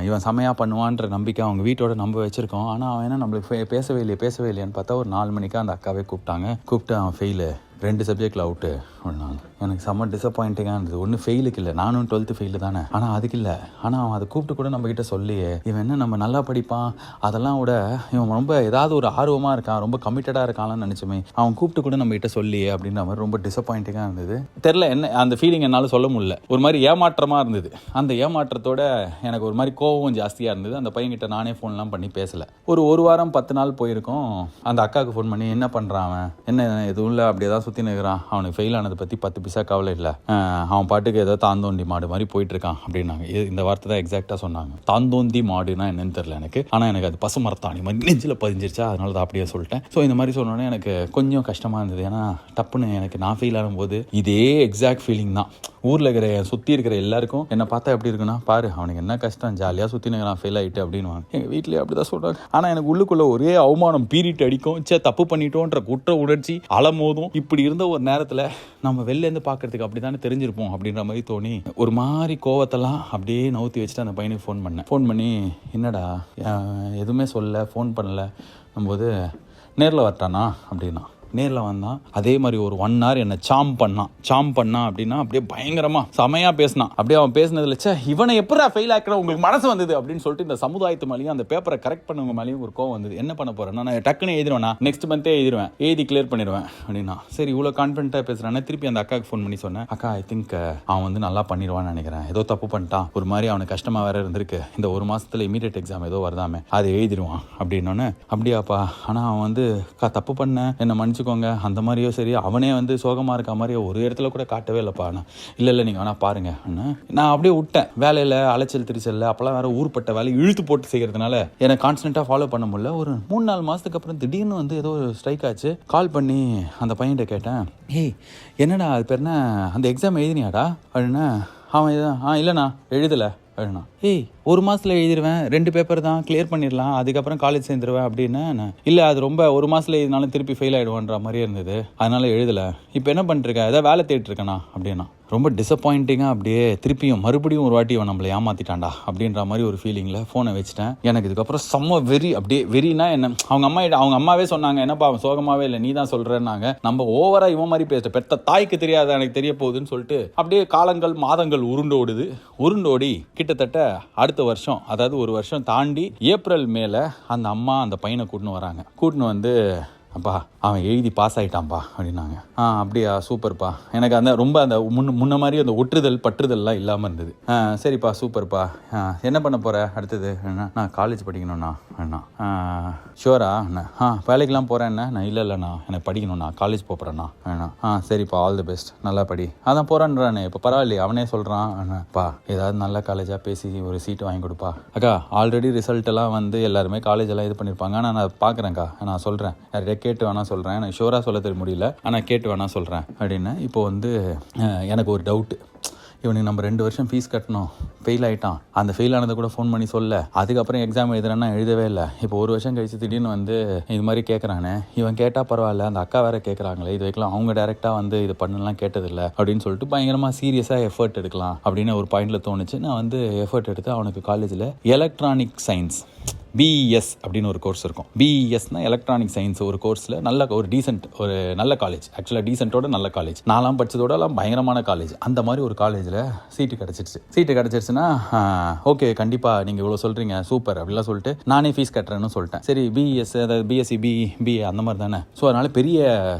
இவன் செமையாக பண்ணுவான்ற நம்பிக்கை அவங்க வீட்டோட நம்ப வச்சுருக்கோம், ஆனால் அவன் என்ன நம்மளுக்கு பேசவே இல்லையான்னு பார்த்தா ஒரு 4 மணிக்கு அந்த அக்காவே கூப்பிட்டு அவன் ஃபெயிலு, 2 சப்ஜெக்டில் அவுட்டு அப்படின்னாங்க. எனக்கு செம்ம டிசப்பாயிண்டிங்காக இருந்தது. ஒன்றும் ஃபெயிலுக்கு இல்லை, நானும் 12th ஃபெயிலு தானே, ஆனால் அதுக்கு இல்லை. ஆனால் அவன் அதை கூப்பிட்டு கூட நம்மக்கிட்ட சொல்லியே, இவன் என்ன நம்ம நல்லா படிப்பான் அதெல்லாம் விட இவன் ரொம்ப ஏதாவது ஒரு ஆர்வமாக இருக்கான், ரொம்ப கமிட்டடாக இருக்கான்னு நினச்சோமே, அவன் கூப்பிட்டு கூட நம்மக்கிட்ட சொல்லியே அப்படின்ற மாதிரி ரொம்ப டிசப்பாயிண்டிங்காக இருந்தது. தெரில என்ன அந்த ஃபீலிங் என்னால் சொல்ல முடியல, ஒரு மாதிரி ஏமாற்றமாக இருந்தது. அந்த ஏமாற்றத்தோட எனக்கு ஒரு மாதிரி கோவம் ஜாஸ்தியாக இருந்தது. அந்த பையன்கிட்ட நானே ஃபோன்லாம் பண்ணி பேசலை. ஒரு வாரம் 10 நாள் போயிருக்கோம். அந்த அக்காவுக்கு ஃபோன் பண்ணி என்ன பண்ணுறான் அவன், என்ன எதுவும் இல்லை அப்படியே தான் சுற்றி நிற்கிறான், அவனுக்கு ஃபெயில் ஆனதை பற்றி 10 பைசா கவலை இல்லை, அவன் பாட்டுக்கு ஏதோ தாந்தோண்டி மாடு மாதிரி போயிட்டு இருக்கான் அப்படின்னாங்க. இந்த வார்த்தை தான் எக்ஸாக்டாக சொன்னாங்க. தாந்தோந்தி மாடுனா என்னன்னு தெரியல எனக்கு, ஆனால் எனக்கு அது பசுமரத்தாணி மாதிரி நெஞ்சில் பதிஞ்சிருச்சா, அதனால தான் அப்படியே சொல்லிட்டேன். ஸோ இந்த மாதிரி சொன்னோன்னே எனக்கு கொஞ்சம் கஷ்டமாக இருந்தது. ஏன்னா டப்புன்னு எனக்கு நான் ஃபெயில் ஆகும்போது இதே எக்ஸாக்ட் ஃபீலிங் தான் ஊரில் இருக்கிற சுற்றி இருக்கிற எல்லாருக்கும் என்னை பார்த்தா எப்படி இருக்குன்னா, பாரு அவனுக்கு என்ன கஷ்டம், ஜாலியாக சுற்றி நான் ஃபெயில் ஆகிட்டு அப்படின்னு எங்கள் வீட்டிலே அப்படி தான் சொல்கிறாங்க. ஆனால் எனக்கு உள்ளுக்குள்ளே ஒரே அவமானம் பீரிட்டு அடிக்கும். தப்பு பண்ணிட்டோன்ற குற்ற உணர்ச்சி அலமோதும். இப்படி இருந்த ஒரு நேரத்தில் நம்ம வெளிலேருந்து பார்க்கறதுக்கு அப்படி தானே தெரிஞ்சிருப்போம் அப்படின்ற மாதிரி தோணி ஒரு மாதிரி கோவத்தெல்லாம் அப்படியே நவுத்தி வச்சுட்டு அந்த பையனுக்கு ஃபோன் பண்ணி என்னடா எதுவுமே சொல்ல, ஃபோன் பண்ணல போது நேரில் வரட்டானா அப்படின்னா. நேரில் வந்தான். அதே மாதிரி ஒரு 1 hour என்னை சாம் பண்ணான் அப்படின்னா அப்படியே பயங்கரமாக செமையாக பேசினான். அப்படியே அவன் பேசினதில் இவனை எப்படா ஃபெயில் ஆக்கிற உங்களுக்கு மனசு வந்தது அப்படின்னு சொல்லிட்டு இந்த சமுதாயத்து மேலேயும் அந்த பேப்பரை கரெக்ட் பண்ணவங்க மேலேயும் ஒரு கோவம் வந்தது. என்ன பண்ண போகிறேன் நான், டக்குன்னு எழுதிடுவேன், நெக்ஸ்ட் மந்த்தே எழுதி கிளியர் பண்ணிடுவேன் அப்படின்னா. சரி இவ்வளோ கான்ஃபிடென்ட்டாக பேசுகிறானே, திருப்பி அந்த அக்காவுக்கு ஃபோன் பண்ணி சொன்னேன், அக்கா ஐ திங்க் அவன் வந்து நல்லா பண்ணிடுவான்னு நினைக்கிறேன், ஏதோ தப்பு பண்ணிட்டான், ஒரு மாதிரி அவனுக்கு கஷ்டமாக வேற இருந்திருக்கு, இந்த 1 மாதத்தில் இமீடியட் எக்ஸாம் ஏதோ வருதாமே அதை எழுதிடுவான் அப்படின்னோன்னே. அப்படியாப்பா, ஆனால் அவன் வந்து தப்பு பண்ண என்னை மன்னிச்சுக்கோங்க அந்த மாதிரியோ சரி, அவனே வந்து சோகமாக இருக்க மாதிரியோ ஒரு இடத்துல கூட காட்டவே இல்லைப்பா. நான் இல்லை நீங்கள் வேணா பாருங்க நான் அப்படியே விட்டேன். வேலையில் அலைச்சல் திருச்சல் அப்போல்லாம் வேற ஊர்பட்ட வேலை இழுத்து போட்டு செய்கிறதுனால எனக்கு கான்ஸ்டன்ட்டாக ஃபாலோ பண்ண முடியல. ஒரு 3-4 மாதத்துக்கு அப்புறம் திடீர்னு வந்து ஏதோ ஸ்ட்ரைக் ஆச்சு. கால் பண்ணி அந்த பையன்கிட்ட கேட்டேன், ஏய் என்னடா அது பேர் என்ன, அந்த எக்ஸாம் எழுதினியாடா அப்படின்னா. அவன் இல்லைண்ணா எழுதலை அப்படின்னா. ஏய் 1 மாதத்தில் எழுதிடுவேன், 2 பேப்பர் தான் கிளியர் பண்ணிடலாம், அதுக்கப்புறம் காலேஜ் சேர்ந்துருவேன் அப்படின்னு. இல்லை அது ரொம்ப 1 மாதத்தில் எழுதினாலும் திருப்பி ஃபெயில் ஆகிடுவான்ற மாதிரியே இருந்தது, அதனால எழுதலை. இப்போ என்ன பண்ணிருக்கேன், ஏதாவது வேலை தேடிட்டுருக்கேண்ணா அப்படின்னா. ரொம்ப டிசப்பாயிண்டிங்காக அப்படியே திருப்பியும் மறுபடியும் ஒரு வாட்டி அவன் நம்மளை ஏமாற்றிட்டான்டா அப்படின்ற மாதிரி ஒரு ஃபீலிங்கில் ஃபோனை வச்சுட்டேன். எனக்கு இதுக்கப்புறம் செம்ம அப்படியே வெறினா என்ன, அவங்க அம்மாவே சொன்னாங்க, என்னப்பா அவன் சோகமாகவே இல்லை நீ தான் சொல்கிறேன்னாங்க. நம்ம ஓவராக இவன் மாதிரி பேசிட்ட பெத்த தாய்க்கு தெரியாத எனக்கு தெரிய போகுதுன்னு சொல்லிட்டு அப்படியே காலங்கள் மாதங்கள் உருண்டோடி கிட்டத்தட்ட அடுத்த வருஷம், அதாவது 1 வருஷம் தாண்டி ஏப்ரல் மேலே அந்த அம்மா அந்த பையனை கூட்டின்னு வந்து அப்பா அவன் எழுதி பாஸ் ஆகிட்டான்ப்பா அப்படின்னாங்க. அப்படியா சூப்பர்ப்பா. எனக்கு அந்த ரொம்ப அந்த முன்ன மாதிரி அந்த பற்றுதல்லாம் இல்லாமல் இருந்தது. சரிப்பா சூப்பர்ப்பா, என்ன பண்ண போகிற அடுத்தது? நான் காலேஜ் படிக்கணும்ண்ணா. ஷுவரா? வேலைக்கெலாம் போகிறேன்னா நான் இல்லைண்ணா எனக்கு படிக்கணும்ண்ணா, காலேஜ் போகிறேண்ணா. சரிப்பா ஆல் தி பெஸ்ட், நல்லா படி. அதான் போகிறான்றானே இப்போ பரவாயில்லையே, அவனே சொல்கிறான்ப்பா ஏதாவது நல்ல காலேஜாக பேசி ஒரு சீட்டு வாங்கி கொடுப்பா. அக்கா ஆல்ரெடி ரிசல்ட்டெல்லாம் வந்து எல்லாருமே காலேஜெல்லாம் இது பண்ணியிருப்பாங்க, ஆனால் நான் பார்க்குறேன்க்கா, நான் சொல்கிறேன், கேட்டு வேணா சொல்கிறேன், எனக்கு ஷோராக சொல்ல தெரிய முடியல, ஆனால் கேட்டு வேணா சொல்கிறேன் அப்படின்னு. இப்போ வந்து எனக்கு ஒரு டவுட்டு, இவனுக்கு நம்ம 2 வருஷம் ஃபீஸ் கட்டணும், ஃபெயில் ஆகிட்டான், அந்த ஃபெயில் ஆனதை கூட ஃபோன் பண்ணி சொல்ல, அதுக்கப்புறம் எக்ஸாம் எழுதுறேன்னா எழுதவே இல்லை, இப்போ 1 வருஷம் கழிச்சு திடீர்னு வந்து இது மாதிரி கேட்குறானே, இவன் கேட்டால் பரவாயில்ல, அந்த அக்கா வேற கேட்குறாங்களே, இது வைக்கலாம், அவங்க டேரெக்டாக வந்து இது பண்ணலாம் கேட்டதில்லை அப்படின்னு சொல்லிட்டு பயங்கரமாக சீரியஸாக எஃபர்ட் எடுக்கலாம் அப்படின்னு ஒரு பாயிண்டில் தோணுச்சு. நான் வந்து எஃபர்ட் எடுத்து அவனுக்கு காலேஜில் எலக்ட்ரானிக் சயின்ஸ் BES அப்படின்னு ஒரு கோர்ஸ் இருக்கும். BESனா எலக்ட்ரானிக் சயின்ஸ் ஒரு கோர்ஸில் நல்ல ஒரு டீசென்ட் ஒரு நல்ல காலேஜ், ஆக்சுவலாக டீசென்ட்டோட நல்ல காலேஜ், நான்லாம் படித்ததோடலாம் பயங்கரமான காலேஜ், அந்த மாதிரி ஒரு காலேஜில் சீட்டு கிடச்சிருச்சுன்னா ஓகே கண்டிப்பாக நீங்கள் இவ்வளோ சொல்கிறீங்க சூப்பர் அப்படிலாம் சொல்லிட்டு நானே ஃபீஸ் கட்டுறேன்னு சொல்லிட்டேன். சரி BES அதாவது BSc BA அந்த மாதிரி தானே, ஸோ அதனால் பெரிய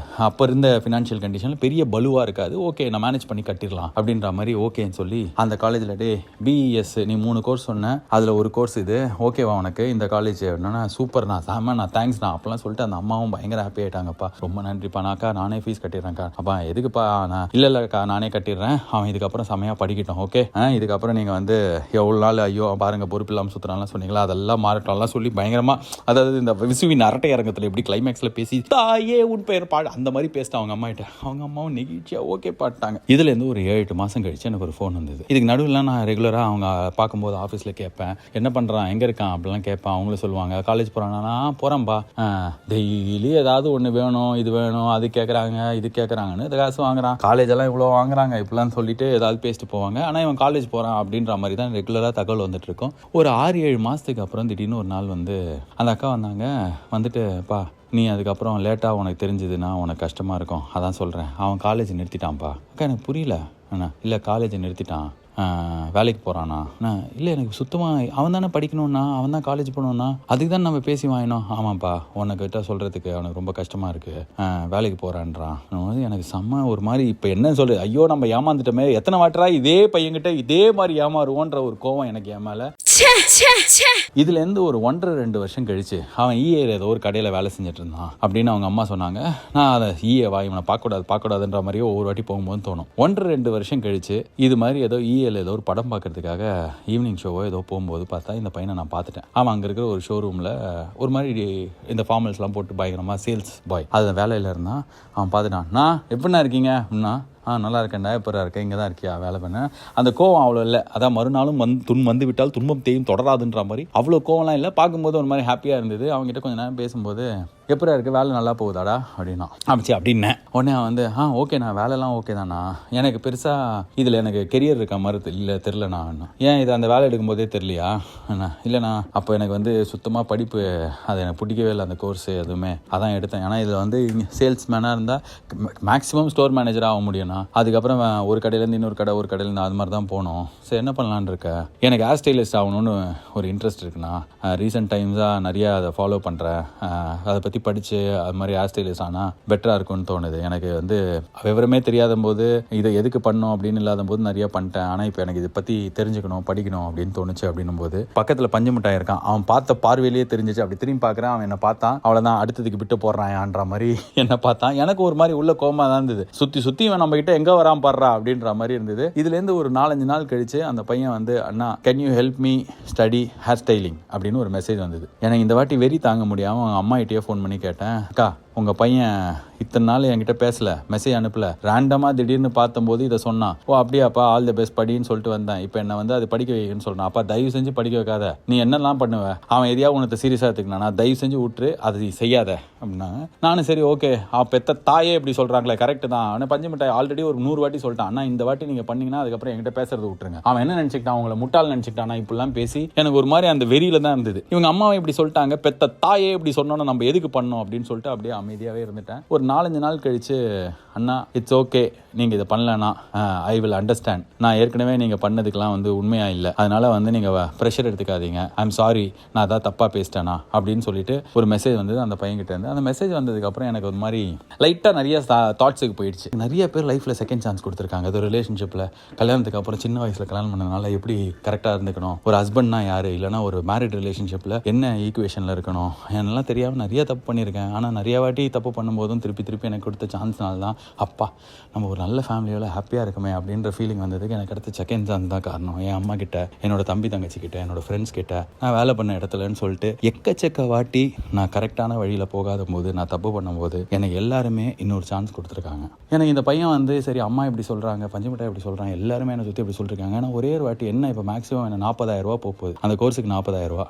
அப்போ இருந்த ஃபினான்ஷியல் கண்டிஷனில் பெரிய பலுவாக இருக்காது, ஓகே நான் மேனேஜ் பண்ணி கட்டிடலாம் அப்படின்ற மாதிரி ஓகேன்னு சொல்லி அந்த காலேஜில் BES நீ 3 கோர்ஸ் சொன்னேன், அதில் ஒரு கோர்ஸ் இது ஓகேவா உனக்கு இந்த காலேஜ் என்னன்னா சூப்பர்ண்ணா சாமண்ணா தேங்க்ஸ்ண்ணா அப்படிலாம் சொல்லிட்டு அந்த அம்மாவும் பயங்கர ஹாப்பி ஆகிட்டாங்கப்பா, ரொம்ப நன்றிப்பா, நாக்கா நானே ஃபீஸ் கட்டிடுறேன்க்கா, அப்பா எதுக்குப்பா நான் இல்லைக்கா நானே கட்டிடுறேன், அவன் இதுக்கப்புறம் செமையாக படிக்கட்டும், ஓகே இதுக்கப்புறம் நீங்கள் வந்து எவ்வளோ நாள் ஐயோ பாருங்கள் பொறுப்பு இல்லாமல் சுற்றுறாலாம் சொன்னீங்களா அதெல்லாம் மாறட்டம்லாம் சொல்லி பயங்கரமாக, அதாவது இந்த விசுவின் அரட்டை அரங்கத்தில் எப்படி கிளைமேக்ஸில் பேசி தாயே உன் பெயர் பாடு அந்த மாதிரி பேசிட்டு அவங்க அம்மாகிட்ட, அவங்க அம்மாவும் நெகிழ்ச்சியாக ஓகே பாட்டாங்க. இதுலேருந்து ஒரு 7-8 மாதம் கழிச்சு எனக்கு ஒரு ஃபோன் வந்தது. இதுக்கு நடுவில் நான் ரெகுலராக அவங்க பார்க்கும்போது ஆஃபீஸில் கேட்பேன் என்ன பண்ணுறான் எங்கே இருக்கான் அப்படிலாம் கேட்பேன். அவங்களும் சொல்லுவாங்க காலேஜ் போகிறானா போகிறேன்ப்பா, டெய்லி ஏதாவது ஒன்று வேணும், இது வேணும், அது கேட்குறாங்க இது கேட்குறாங்கன்னு இந்த காசு வாங்குறான், காலேஜெல்லாம் இவ்வளோ வாங்குறாங்க இப்படிலாம் சொல்லிட்டு ஏதாவது பேசிட்டு போவாங்க. ஆனால் இவன் காலேஜ் போகிறான் அப்படின்ற மாதிரி தான் ரெகுலராக தகவல் வந்துட்டு இருக்கும். ஒரு 6-7 மாதத்துக்கு அப்புறம் திடீர்னு ஒரு நாள் வந்து அந்த அக்கா வந்தாங்க, வந்துட்டுப்பா நீ அதுக்கப்புறம் லேட்டாக உனக்கு தெரிஞ்சதுன்னா உனக்கு கஷ்டமாக இருக்கும், அதான் சொல்கிறேன், அவன் காலேஜ் நிறுத்திட்டான்ப்பா. அக்கா எனக்கு புரியல அண்ணா, இல்லை காலேஜை நிறுத்திட்டான், வேலைக்கு போகிறானா, இல்லை எனக்கு சுத்தமாக அவன் தானே படிக்கணும்னா, அவன் தான் காலேஜ் போகணுன்னா, அதுக்கு தான் நம்ம பேசி வாங்கினோம். ஆமாப்பா உனக்கிட்ட சொல்கிறதுக்கு அவனுக்கு ரொம்ப கஷ்டமாக இருக்குது, வேலைக்கு போகிறான்றான். எனக்கு செம்ம ஒரு மாதிரி இப்போ என்ன சொல்கிறது, ஐயோ நம்ம ஏமாந்துட்டோமே, எத்தனை வாட்டரா இதே பையன்கிட்ட இதே மாதிரி ஏமாறுவோன்ற ஒரு கோவம் எனக்கு என் மேலே. இதுலேருந்து ஒரு 1.5-2 வருஷம் கழிச்சு அவன் EAல ஏதோ ஒரு கடையில் வேலை செஞ்சுட்டு இருந்தான் அப்படின்னு அவங்க அம்மா சொன்னாங்க. நான் அதை இவனை பார்க்கக்கூடாதுன்ற மாதிரியே ஒவ்வொரு வாட்டி போகும்போது தோணும். 1.5-2 வருஷம் கழிச்சு இது மாதிரி ஏதோ EAல ஏதோ ஒரு படம் பார்க்கறதுக்காக ஈவினிங் ஷோவோ ஏதோ போகும்போது பார்த்தா இந்த பையனை நான் பார்த்துட்டேன். அவன் அங்கே இருக்கிற ஒரு ஷோரூமில் ஒரு மாதிரி இந்த ஃபார்மல்ஸ்லாம் போட்டு பயங்கரமாக சேல்ஸ் பாய் அது வேலையில் இருந்தான். அவன் பார்த்துட்டான், நான் எப்படின்னா இருக்கீங்க அப்படின்னா, நல்லா இருக்கேன்டா, எப்போ இருக்கேன், இங்கே தான் இருக்கியா வேலை பண்ண. அந்த கோவம் அவ்வளோ இல்லை, அதான் மறுநாளும் வந்து விட்டால் துன்பம் தேயும் தொடராதுன்ற மாதிரி அவ்வளோ கோவம்லாம் இல்லை. பார்க்கும்போது ஒரு மாதிரி ஹாப்பியாக இருந்தது. அவங்ககிட்ட கொஞ்சம் நேரம் பேசும்போது எப்படா இருக்குது வேலை நல்லா போகுதாடா அப்படின்னா, அப்படின்னேன். உடனே வந்து ஓகேண்ணா வேலைலாம் ஓகே தானா, எனக்கு பெருசாக இதில் எனக்கு கெரியர் இருக்க மாதிரி இல்லை தெரிலண்ணா. ஏன் இது அந்த வேலை எடுக்கும்போதே தெரியலையா அண்ணா? இல்லைண்ணா அப்போ எனக்கு வந்து சுத்தமாக படிப்பு அது எனக்கு பிடிக்கவே இல்லை அந்த கோர்ஸு எதுவுமே, அதான் எடுத்தேன். ஏன்னா இதில் வந்து சேல்ஸ்மேனாக இருந்தால் மேக்ஸிமம் ஸ்டோர் மேனேஜராக ஆக முடியும்ண்ணா. அதுக்கப்புறம் ஒரு கடையிலேருந்து இன்னொரு கடை, ஒரு கடையிலேருந்து அது மாதிரி தான் போகணும். சரி என்ன பண்ணலான்னு இருக்க? எனக்கு ஹேர் ஸ்டைலிஸ்ட் ஆகணும்னு ஒரு இன்ட்ரெஸ்ட் இருக்குண்ணா. ரீசெண்ட் டைம்ஸாக நிறையா அதை ஃபாலோ பண்ணுறேன், அதை பற்றி படித்து அது மாதிரி ஹேர் ஸ்டைலிஸ்ட் ஆனால் பெட்டராக இருக்கும்னு தோணுது. எனக்கு வந்து விவரமே தெரியாத போது இதை எதுக்கு பண்ணணும் அப்படின்னு இல்லாத போது நிறையா பண்ணிட்டேன். ஆனால் இப்போ எனக்கு இதை பற்றி தெரிஞ்சுக்கணும் படிக்கணும் அப்படின்னு தோணுச்சு. அப்படின்னும் போது பக்கத்தில் பஞ்சு மிட்டாய் இருக்கான், அவன் பார்த்த பார்வையிலேயே தெரிஞ்சிச்சு. அப்படி திரும்பி பார்க்குறேன், அவன் என்னை பார்த்தான், அவ்வளோதான் அடுத்ததுக்கு விட்டு போடுறான்ன்ற மாதிரி என்னை பார்த்தான். எனக்கு ஒரு மாதிரி உள்ள கோமா தான் இருந்தது. சுற்றி இவன் நம்ம கிட்ட எங்கே வரான் பாடுறா அப்படின்ற மாதிரி இருந்தது. இதுலேருந்து ஒரு 4-5 நாள் கழிச்சு அந்த பையன் வந்து, அண்ணா can you help me study hair styling அப்படின்னு ஒரு மெசேஜ் வந்தது. எனக்கு இந்த வாட்டி வெறி தாங்க முடியாமல் அவங்க அம்மா கிட்டே ஃபோன் பண்ணி கேட்டேன், அக்கா உங்கள் பையன் இத்தனை நாள் என்கிட்ட பேசல, மெசேஜ் அனுப்பல, ரேண்டமாக திடீர்னு பார்த்தம்போது இதை சொன்னான். ஓ அப்படியாப்பா ஆல் தி பெஸ்ட் படின்னு சொல்லிட்டு வந்தேன், இப்போ என்னை வந்து அது படிக்க வைக்கணும்னு சொல்கிறான். அப்பா தயவு செஞ்சு படிக்க வைக்காத, நீ என்னெல்லாம் பண்ணுவேன், அவன் எதையாவது உனக்கு சீரியஸாக எடுத்துக்கினா தயவு செஞ்சு விட்டுரு, அது செய்யாத அப்படின்னாங்க. நானும் சரி ஓகே, பெத்த தாயே இப்படி சொல்கிறாங்களே கரெக்டு தான். அவனை பஞ்சு மிட்டாய் ஆல்ரெடி ஒரு 100 வாட்டி சொல்லிட்டான், ஆனால் இந்த வாட்டி நீங்கள் பண்ணிங்கன்னா அதுக்கப்புறம் என்கிட்ட பேசுறது விட்டுருங்க. அவன் என்ன நினச்சிக்கிட்டான், அவங்கள முட்டாள் நினச்சிக்கிட்டானா இப்படிலாம் பேசி எனக்கு ஒரு மாதிரி அந்த வெறியில தான் இருந்தது. இவங்க அம்மாவை இப்படி சொல்லிட்டாங்க, பெத்த தாயே இப்படி சொன்னோன்னு நம்ம எதுக்கு பண்ணோம் அப்படின்னு சொல்லிட்டு அப்படியே அமைதியாகவே இருந்துட்டேன். ஒரு 4-5 நாள் கழிச்சு, அண்ணா இட்ஸ் ஓகே, நீங்கள் இதை பண்ணலன்னா ஐ வில் அண்டர்ஸ்டாண்ட், நான் ஏற்கனவே நீங்கள் பண்ணதுக்கெலாம் வந்து உண்மையாக இல்லை, அதனால் வந்து நீங்கள் ப்ரெஷர் எடுத்துக்காதீங்க, ஐ எம் சாரி, நான் அதான் தப்பாக பேசிட்டேனா அப்படின்னு சொல்லிட்டு ஒரு மெசேஜ் வந்தது அந்த பையன்கிட்ட இருந்து. அந்த மெசேஜ் வந்ததுக்கப்புறம் எனக்கு ஒரு மாதிரி லைட்டாக நிறைய தாட்ஸுக்கு போயிடுச்சு. நிறைய பேர் லைஃப்பில் செகண்ட் சான்ஸ் கொடுத்துருக்காங்க. அது ரிலேஷன்ஷிப்பில் கல்யாணத்துக்கு அப்புறம் சின்ன வயசில் கல்யாணம் பண்ணதுனால எப்படி கரெக்டாக இருந்துக்கணும், ஒரு ஹஸ்பண்ட்னா யார், இல்லைனா ஒரு மேரிட் ரிலேஷன்ஷிப்பில் என்ன ஈக்குவேஷனில் இருக்கணும், என்னெல்லாம் தெரியாமல் நிறைய தப்பு பண்ணியிருக்கேன். ஆனால் நிறைய வாட்டி வாட்டி தப்பு பண்ணும்போதும் திருப்பி எனக்கு கொடுத்த சான்ஸ்னால தான் அப்பா நம்ம ஒரு நல்ல ஃபேமிலியோட ஹாப்பியாக இருக்குமே அப்படின்ற ஃபீலிங் வந்ததுக்கு எனக்கு அடுத்த செகண்ட் சான்ஸ் தான் காரணம். என் அம்மா கிட்ட, என்னோட தம்பி தங்கச்சி கிட்ட, என்னோட ஃப்ரெண்ட்ஸ் கிட்ட, நான் வேலை பண்ண இடத்துலன்னு சொல்லிட்டு எக்கச்சக்க வாட்டி நான் கரெக்டான வழியில் போகாத போது, நான் தப்பு பண்ணும்போது எனக்கு எல்லாருமே இன்னொரு சான்ஸ் கொடுத்துருக்காங்க. எனக்கு இந்த பையன் வந்து சரி அம்மா இப்படி சொல்கிறாங்க, பஞ்சமிட்டாய் இப்படி சொல்கிறாங்க, எல்லாருமே என்னை சுற்றி இப்படி சொல்லியிருக்காங்க. ஆனால் ஒரே ஒரு வாட்டி என்ன இப்போ மேக்ஸிமம் என்ன 40,000 போகுது அந்த கோர்ஸுக்கு. 40,000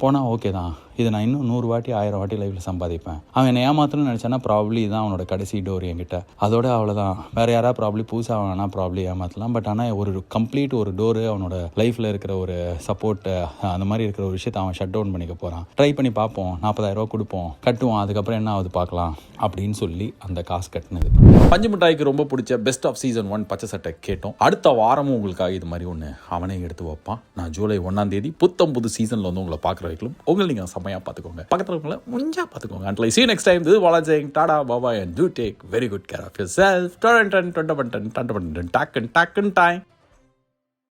போனால் ஓகே தான், இது நான் இன்னும் 100 வாட்டி 1000 வாட்டி லைஃப்பில் சம்பாதிப்பேன். அவன் என்னை ஏமாத்தணும்னு நினச்சானா ப்ராப்ளி தான் அவனோட கடைசி டோர் என்கிட்ட. அதோட அவ்வளோதான். வேறு யாராவது ப்ராப்ளி புதுசாக அவனா ப்ராப்ளி ஏமாற்றலாம். பட் ஆனால் ஒரு கம்ப்ளீட் ஒரு டோரு அவனோட லைஃப்பில் இருக்கிற ஒரு சப்போர்ட்டு அந்த மாதிரி இருக்கிற ஒரு விஷயத்தை அவன் ஷட் டவுன் பண்ணிக்க போகிறான். ட்ரை பண்ணி பார்ப்போம், 40,000 கொடுப்போம், கட்டுவோம், அதுக்கப்புறம் என்ன ஆகுது பார்க்கலாம் அப்படின்னு சொல்லி அந்த காசு கட்டினது. பஞ்சு மிட்டாய்க்கு ரொம்ப பிடிச்ச பெஸ்ட் ஆஃப் சீசன் 1 பச்சை சட்டை கேட்டோம். அடுத்த வாரமும் உங்களுக்காக இது மாதிரி ஒன்று அவனே எடுத்து வைப்பான். நான் ஜூலை 1 புது சீசனில் வந்து உங்களை பார்க்குற வைக்கலும் உங்களை நீங்கள் செம்மையாக பார்த்துக்கோங்க, பக்கத்தில் இருக்கவங்கள முடிஞ்சா பார்த்துக்கோங்க. Until I see you next time, this is Bala saying tada, bye-bye, and do take very good care of yourself. Tack and time.